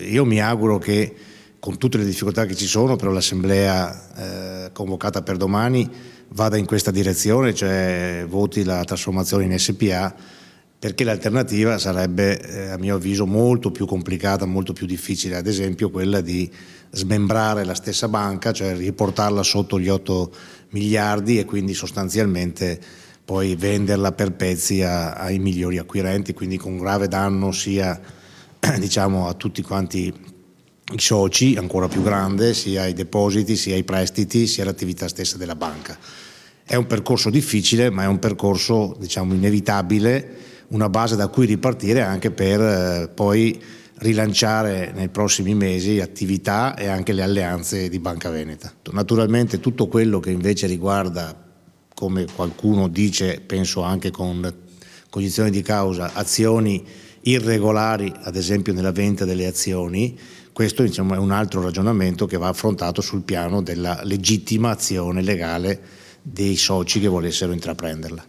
Io mi auguro che, con tutte le difficoltà che ci sono, però l'assemblea convocata per domani vada in questa direzione, cioè voti la trasformazione in SPA, perché l'alternativa sarebbe, a mio avviso, molto più complicata, molto più difficile, ad esempio quella di smembrare la stessa banca, cioè riportarla sotto gli 8 miliardi e quindi sostanzialmente poi venderla per pezzi ai migliori acquirenti, quindi con grave danno sia diciamo a tutti quanti i soci, ancora più grande, sia ai depositi, sia ai prestiti, sia all'attività stessa della banca. È un percorso difficile, ma è un percorso, diciamo, inevitabile, una base da cui ripartire anche per poi rilanciare nei prossimi mesi attività e anche le alleanze di Banca Veneta. Naturalmente tutto quello che invece riguarda, come qualcuno dice, penso anche con cognizione di causa, azioni irregolari, ad esempio nella vendita delle azioni, questo diciamo, è un altro ragionamento che va affrontato sul piano della legittima azione legale dei soci che volessero intraprenderla.